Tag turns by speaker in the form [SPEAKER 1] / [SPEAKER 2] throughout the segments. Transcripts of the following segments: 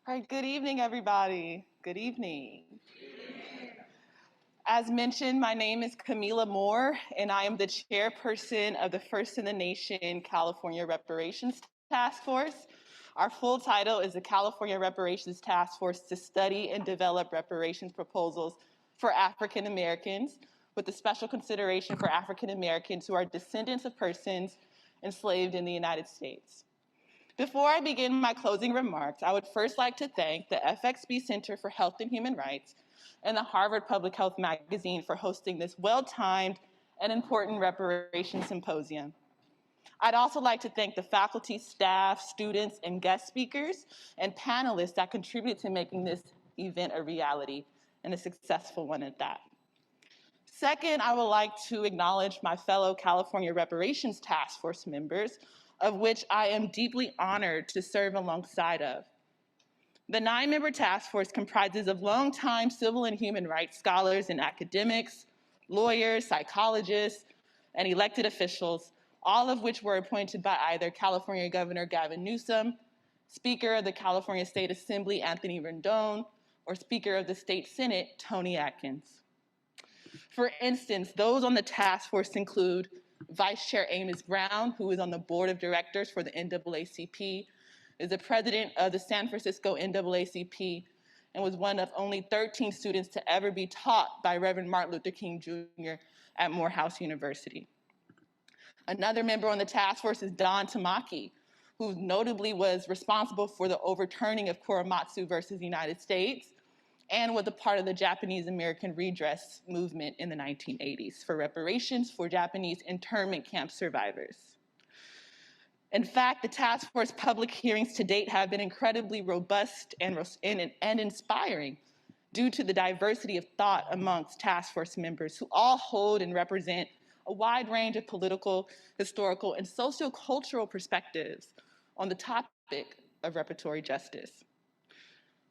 [SPEAKER 1] All right, good evening, everybody. Good evening. As mentioned, my name is Kamilah Moore, and I am the chairperson of the First in the Nation California Reparations Task Force. Our full title is the California Reparations Task Force to study and develop reparations proposals for African Americans, with a special consideration for African Americans who are descendants of persons enslaved in the United States. Before I begin my closing remarks, I would first like to thank the FXB Center for Health and Human Rights and the Harvard Public Health Magazine for hosting this well-timed and important reparations symposium. I'd also like to thank the faculty, staff, students, and guest speakers and panelists that contributed to making this event a reality, and a successful one at that. Second, I would like to acknowledge my fellow California Reparations Task Force members, of which I am deeply honored to serve alongside of. The 9-member task force comprises of longtime civil and human rights scholars and academics, lawyers, psychologists, and elected officials, all of which were appointed by either California Governor Gavin Newsom, Speaker of the California State Assembly Anthony Rendon, or Speaker of the State Senate Tony Atkins. For instance, those on the task force include Vice Chair Amos Brown, who is on the board of directors for the NAACP, is the president of the San Francisco NAACP, and was one of only 13 students to ever be taught by Reverend Martin Luther King Jr. at Morehouse University. Another member on the task force is Don Tamaki, who notably was responsible for the overturning of Korematsu versus the United States, and was a part of the Japanese American redress movement in the 1980s for reparations for Japanese internment camp survivors. In fact, the task force public hearings to date have been incredibly robust and inspiring due to the diversity of thought amongst task force members who all hold and represent a wide range of political, historical, and sociocultural perspectives on the topic of reparatory justice.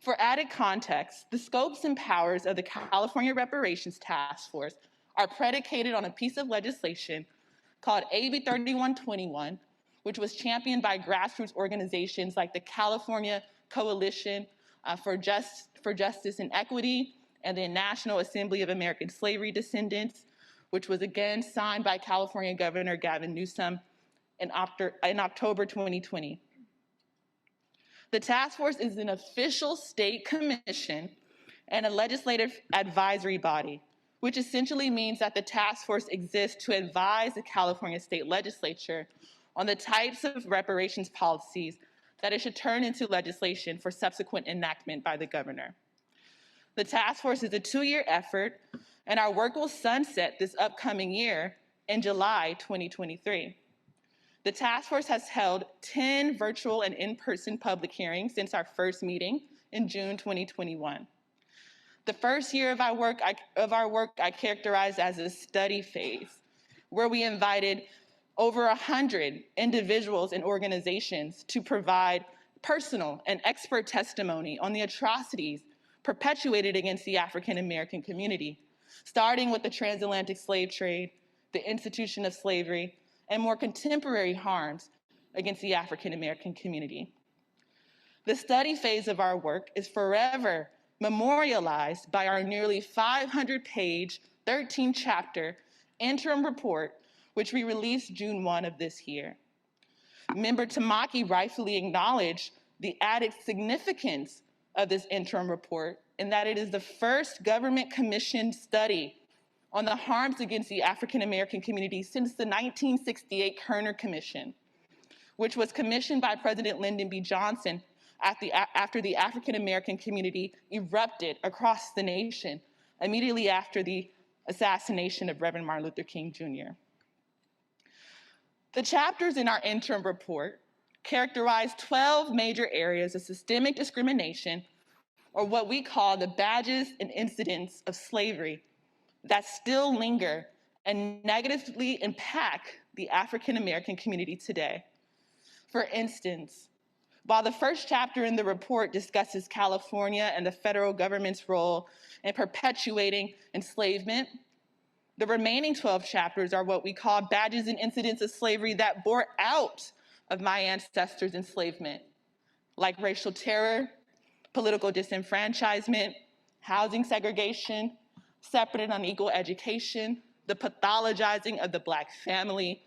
[SPEAKER 1] For added context, the scopes and powers of the California Reparations Task Force are predicated on a piece of legislation called AB 3121, which was championed by grassroots organizations like the California Coalition for Justice and Equity and the National Assembly of American Slavery Descendants, which was again signed by California Governor Gavin Newsom in October 2020. The task force is an official state commission and a legislative advisory body, which essentially means that the task force exists to advise the California state legislature on the types of reparations policies that it should turn into legislation for subsequent enactment by the governor. The task force is a 2-year effort, and our work will sunset this upcoming year in July 2023. The task force has held 10 virtual and in-person public hearings since our first meeting in June 2021. The first year of our work I characterized as a study phase, where we invited over 100 individuals and organizations to provide personal and expert testimony on the atrocities perpetuated against the African American community, starting with the transatlantic slave trade, the institution of slavery, and more contemporary harms against the African American community. The study phase of our work is forever memorialized by our nearly 500-page, 13-chapter interim report, which we released June 1 of this year. Member Tamaki rightfully acknowledged the added significance of this interim report in that it is the first government-commissioned study on the harms against the African American community since the 1968 Kerner Commission, which was commissioned by President Lyndon B. Johnson after the African American community erupted across the nation immediately after the assassination of Reverend Martin Luther King Jr. The chapters in our interim report characterize 12 major areas of systemic discrimination, or what we call the badges and incidents of slavery, that still linger and negatively impact the African American community today. For instance, while the first chapter in the report discusses California and the federal government's role in perpetuating enslavement, the remaining 12 chapters are what we call badges and incidents of slavery that bore out of my ancestors' enslavement, like racial terror, political disenfranchisement, housing segregation, separate and unequal education, the pathologizing of the Black family,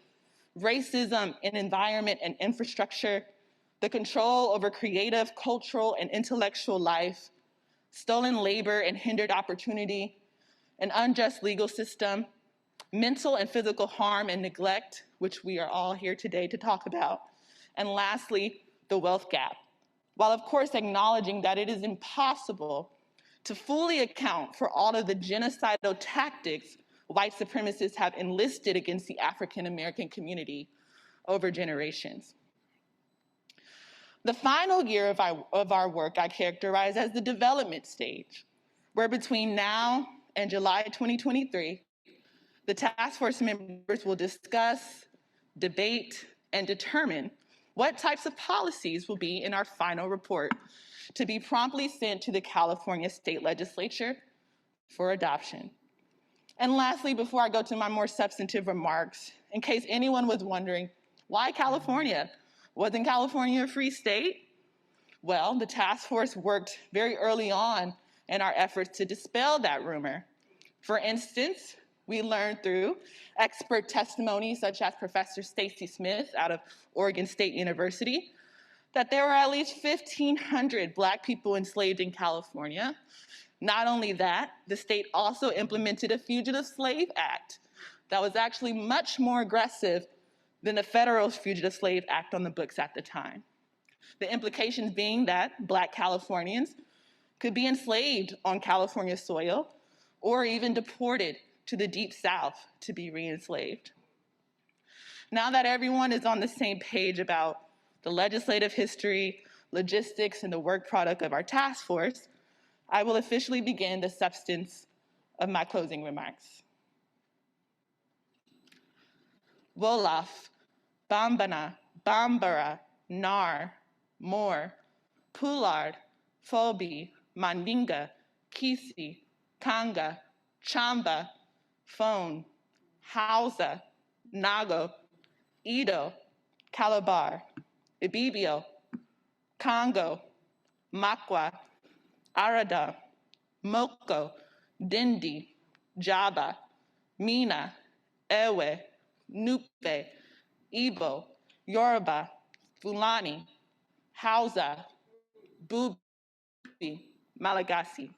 [SPEAKER 1] racism in environment and infrastructure, the control over creative, cultural, and intellectual life, stolen labor and hindered opportunity, an unjust legal system, mental and physical harm and neglect, which we are all here today to talk about, and lastly, the wealth gap. While of course acknowledging that it is impossible to fully account for all of the genocidal tactics white supremacists have enlisted against the African American community over generations. The final year of our work I characterize as the development stage, where between now and July 2023, the task force members will discuss, debate, and determine what types of policies will be in our final report to be promptly sent to the California State Legislature for adoption. And lastly, before I go to my more substantive remarks, in case anyone was wondering, why California? Wasn't California a free state? Well, the task force worked very early on in our efforts to dispel that rumor. For instance, we learned through expert testimony such as Professor Stacy Smith out of Oregon State University that there were at least 1,500 Black people enslaved in California. Not only that, the state also implemented a Fugitive Slave Act that was actually much more aggressive than the federal Fugitive Slave Act on the books at the time. The implications being that Black Californians could be enslaved on California soil or even deported to the Deep South to be re-enslaved. Now that everyone is on the same page about the legislative history, logistics, and the work product of our task force, I will officially begin the substance of my closing remarks. Wolof, Bambana, Bambara, Nar, Moore, Poulard, Phoebe, Mandinga, Kisi, Kanga, Chamba, Phone, Hausa, Nago, Edo, Calabar, Ibibio, Congo, Makwa, Arada, Moko, Dindi, Jaba, Mina, Ewe, Nupe, Igbo, Yoruba, Fulani, Hausa, Bubi, Malagasy.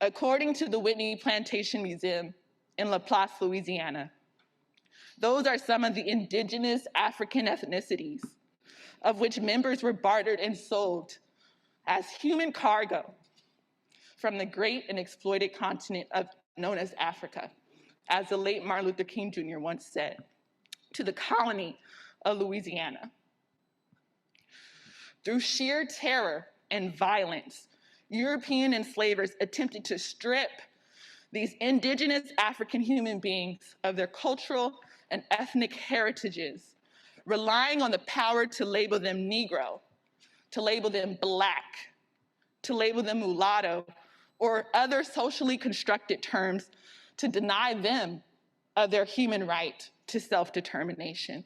[SPEAKER 1] According to the Whitney Plantation Museum in La Place, Louisiana, those are some of the indigenous African ethnicities of which members were bartered and sold as human cargo from the great and exploited continent known as Africa, as the late Martin Luther King Jr. once said, to the colony of Louisiana. Through sheer terror and violence, European enslavers attempted to strip these indigenous African human beings of their cultural and ethnic heritages, relying on the power to label them Negro, to label them Black, to label them mulatto, or other socially constructed terms to deny them of their human right to self-determination.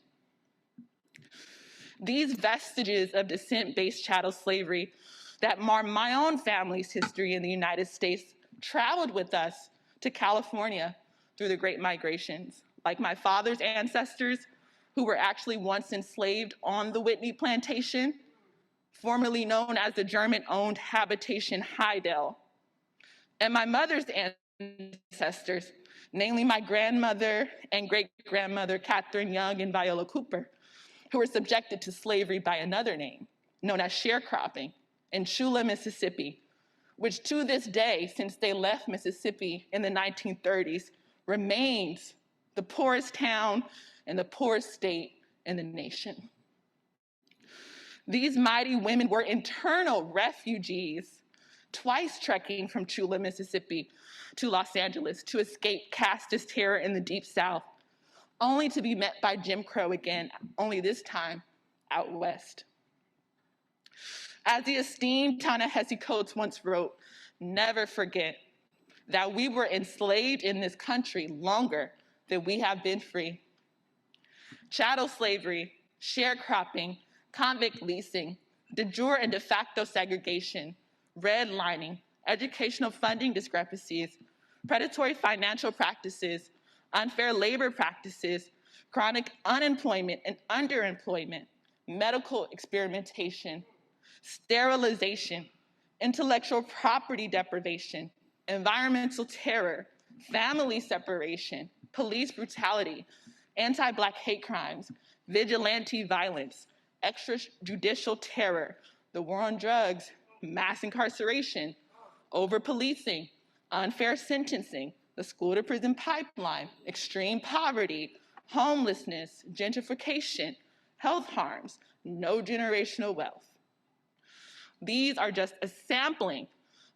[SPEAKER 1] These vestiges of descent-based chattel slavery that mar my own family's history in the United States traveled with us to California through the Great Migrations. Like my father's ancestors, who were actually once enslaved on the Whitney Plantation, formerly known as the German-owned Habitation Heidel. And my mother's ancestors, namely my grandmother and great-grandmother Catherine Young and Viola Cooper, who were subjected to slavery by another name, known as sharecropping, in Chula, Mississippi, which to this day, since they left Mississippi in the 1930s, remains the poorest town and the poorest state in the nation. These mighty women were internal refugees, twice trekking from Chula, Mississippi to Los Angeles to escape casteist terror in the Deep South, only to be met by Jim Crow again, only this time out west. As the esteemed Ta-Nehisi Coates once wrote, never forget that we were enslaved in this country longer than we have been free. Chattel slavery sharecropping, convict leasing, de jure and de facto segregation, redlining, educational funding discrepancies, predatory financial practices, unfair labor practices, chronic unemployment and underemployment, medical experimentation, sterilization, intellectual property deprivation, environmental terror, family separation, police brutality, anti-Black hate crimes, vigilante violence, extrajudicial terror, the war on drugs, mass incarceration, over-policing, unfair sentencing, the school-to-prison pipeline, extreme poverty, homelessness, gentrification, health harms, no generational wealth. These are just a sampling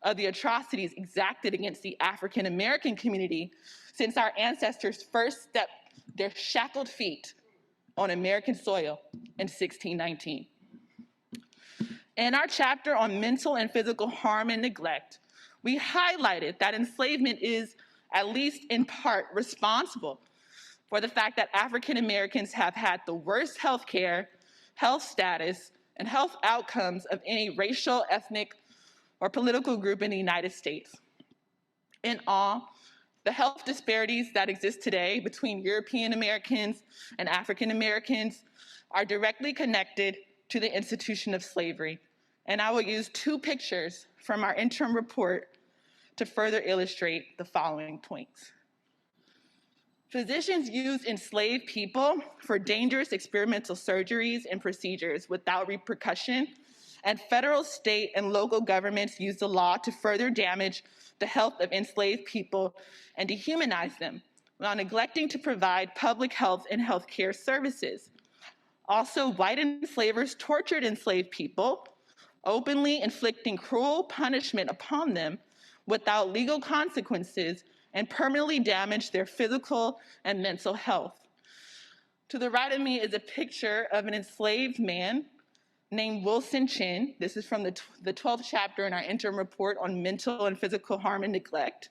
[SPEAKER 1] of the atrocities exacted against the African American community since our ancestors first stepped their shackled feet on American soil in 1619. In our chapter on mental and physical harm and neglect, we highlighted that enslavement is, at least in part, responsible for the fact that African Americans have had the worst health care, health status, and health outcomes of any racial, ethnic, or political group in the United States. In all, the health disparities that exist today between European Americans and African Americans are directly connected to the institution of slavery. And I will use two pictures from our interim report to further illustrate the following points. Physicians use enslaved people for dangerous experimental surgeries and procedures without repercussion, and federal, state, and local governments use the law to further damage the health of enslaved people and dehumanize them, while neglecting to provide public health and healthcare services. Also, white enslavers tortured enslaved people, openly inflicting cruel punishment upon them without legal consequences, and permanently damaged their physical and mental health. To the right of me is a picture of an enslaved man named Wilson Chin. This is from the 12th chapter in our interim report on mental and physical harm and neglect.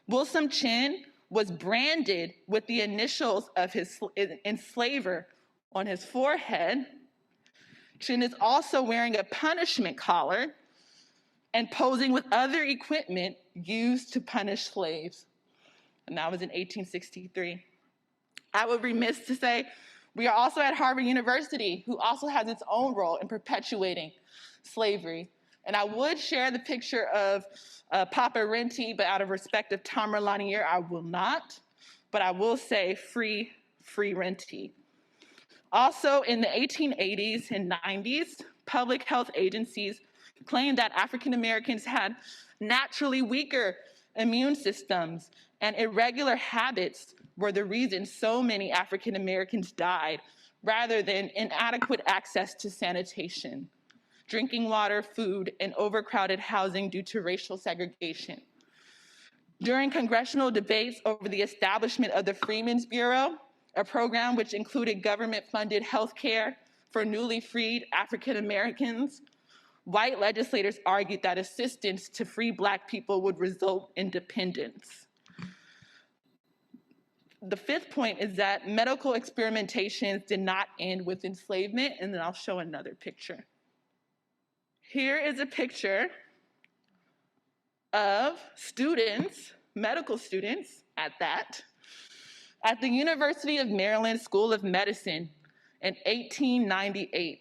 [SPEAKER 1] Wilson Chin was branded with the initials of his enslaver on his forehead. Chin is also wearing a punishment collar and posing with other equipment used to punish slaves. And that was in 1863. I would be remiss to say we are also at Harvard University, who also has its own role in perpetuating slavery. And I would share the picture of Papa Renti, but out of respect of Tamara Lanier, I will not. But I will say free Renti. Also, in the 1880s and 90s, public health agencies claimed that African Americans had naturally weaker immune systems, and irregular habits were the reason so many African Americans died, rather than inadequate access to sanitation, drinking water, food, and overcrowded housing due to racial segregation. During congressional debates over the establishment of the Freedmen's Bureau, a program which included government-funded health care for newly freed African Americans, white legislators argued that assistance to free Black people would result in dependence. The fifth point is that medical experimentations did not end with enslavement, and then I'll show another picture. Here is a picture of students, medical students at the University of Maryland School of Medicine in 1898.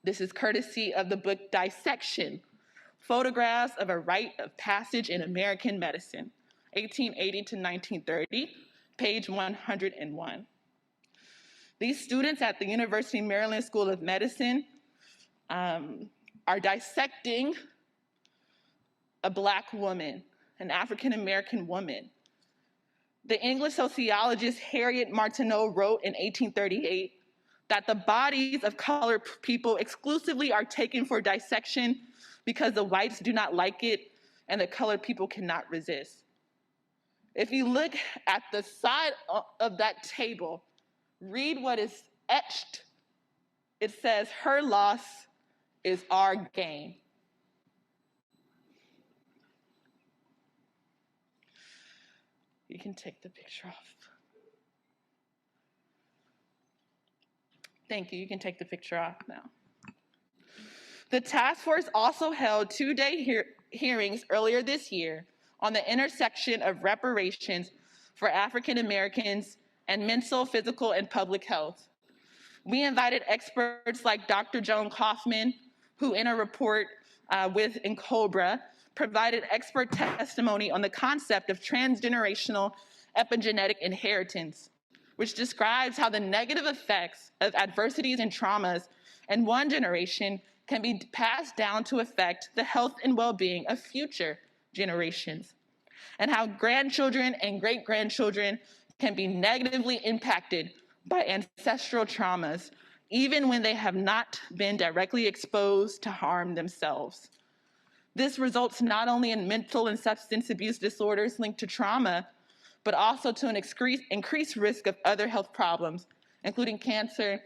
[SPEAKER 1] This is courtesy of the book Dissection, Photographs of a Rite of Passage in American Medicine, 1880 to 1930, page 101. These students at the University of Maryland School of Medicine are dissecting a Black woman, an African American woman. The English sociologist Harriet Martineau wrote in 1838 that the bodies of colored people exclusively are taken for dissection because the whites do not like it and the colored people cannot resist. If you look at the side of that table, read what is etched. It says, "Her loss is our gain." You can take the picture off. Thank you. You can take the picture off now. The task force also held two-day hearings earlier this year on the intersection of reparations for African Americans and mental, physical, and public health. We invited experts like Dr. Joan Kaufman, who in a report with Cobra provided expert testimony on the concept of transgenerational epigenetic inheritance, which describes how the negative effects of adversities and traumas in one generation can be passed down to affect the health and well-being of future generations, and how grandchildren and great-grandchildren can be negatively impacted by ancestral traumas, even when they have not been directly exposed to harm themselves. This results not only in mental and substance abuse disorders linked to trauma, but also to an increased risk of other health problems, including cancer,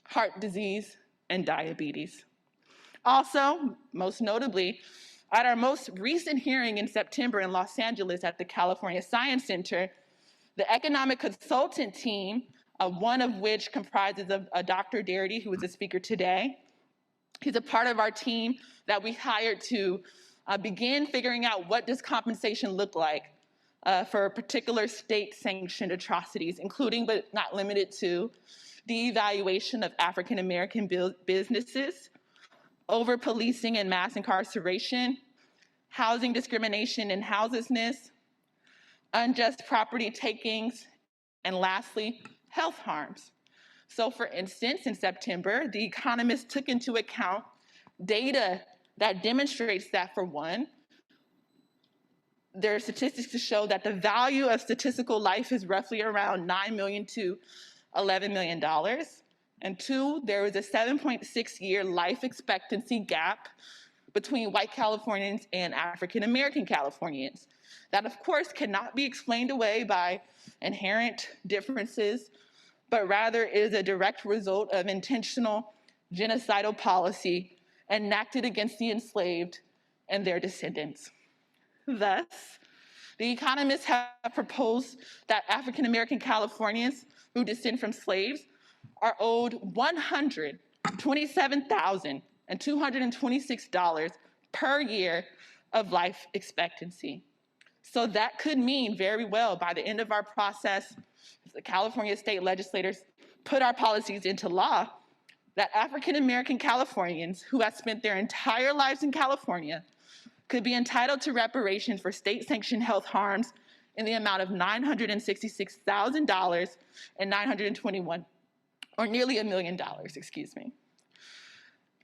[SPEAKER 1] heart disease, and diabetes. Also, most notably, at our most recent hearing in September in Los Angeles at the California Science Center, the economic consultant team, one of which comprises of Dr. Darity, who is a speaker today. He's a part of our team that we hired to begin figuring out what does compensation look like for particular state-sanctioned atrocities, including but not limited to the evaluation of African American businesses, over-policing and mass incarceration, housing discrimination and houselessness, unjust property takings, and lastly, health harms. So for instance, in September, The Economist took into account data that demonstrates that, for one, there are statistics to show that the value of statistical life is roughly around $9 million to $11 million. And two, there is a 7.6-year life expectancy gap between white Californians and African American Californians. That, of course, cannot be explained away by inherent differences, but rather is a direct result of intentional genocidal policy enacted against the enslaved and their descendants. Thus, the economists have proposed that African American Californians who descend from slaves are owed $127,226 per year of life expectancy. So that could mean very well by the end of our process, if the California state legislators put our policies into law, that African American Californians who have spent their entire lives in California could be entitled to reparations for state-sanctioned health harms in the amount of $966,000 and $921, or nearly $1 million, excuse me.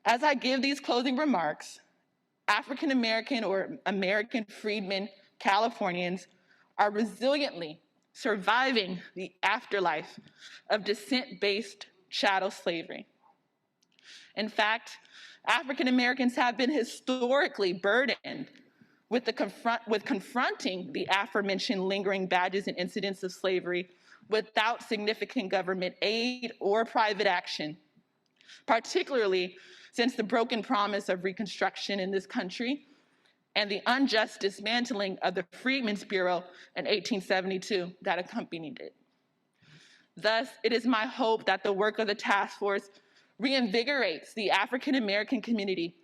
[SPEAKER 1] As I give these closing remarks, African American or American freedmen Californians are resiliently surviving the afterlife of descent-based chattel slavery. In fact, African Americans have been historically burdened with confronting the aforementioned lingering badges and incidents of slavery without significant government aid or private action, particularly since the broken promise of Reconstruction in this country and the unjust dismantling of the Freedmen's Bureau in 1872 that accompanied it. Thus, it is my hope that the work of the task force reinvigorates the African American community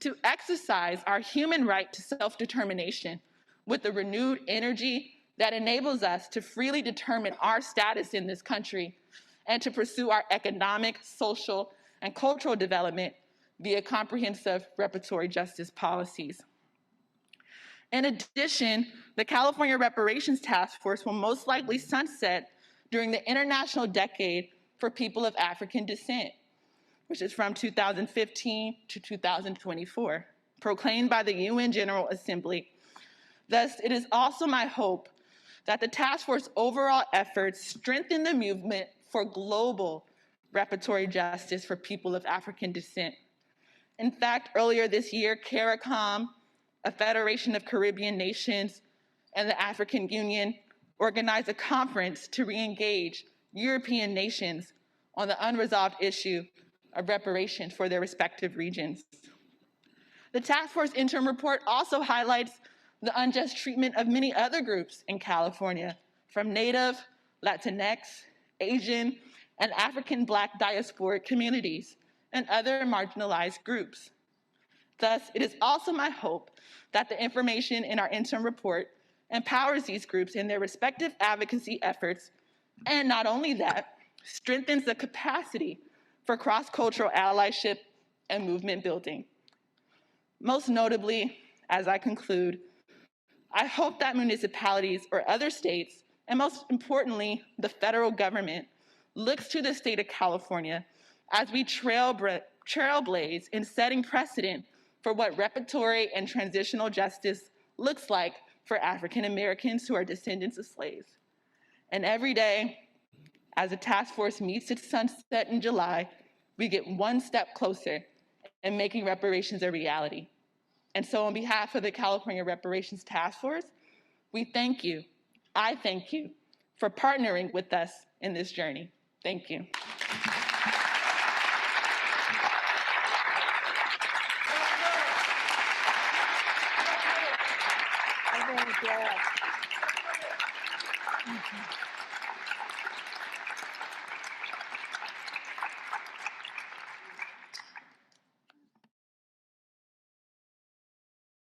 [SPEAKER 1] to exercise our human right to self-determination with a renewed energy that enables us to freely determine our status in this country and to pursue our economic, social, and cultural development via comprehensive reparatory justice policies. In addition, the California Reparations Task Force will most likely sunset during the International Decade for People of African Descent, which is from 2015 to 2024, proclaimed by the UN General Assembly. Thus, it is also my hope that the task force overall efforts strengthen the movement for global reparatory justice for people of African descent. In fact, earlier this year, CARICOM, a Federation of Caribbean Nations, and the African Union organized a conference to re-engage European nations on the unresolved issue of reparations for their respective regions. The task force interim report also highlights the unjust treatment of many other groups in California, from Native, Latinx, Asian, and African Black diasporic communities, and other marginalized groups. Thus, it is also my hope that the information in our interim report empowers these groups in their respective advocacy efforts, and not only that, strengthens the capacity for cross-cultural allyship and movement building. Most notably, as I conclude, I hope that municipalities or other states, and most importantly, the federal government, looks to the state of California as we trailblaze in setting precedent for what reparatory and transitional justice looks like for African Americans who are descendants of slaves. And every day, as the task force meets its sunset in July, we get one step closer in making reparations a reality. And so on behalf of the California Reparations Task Force, we thank you, I thank you, for partnering with us in this journey. Thank you.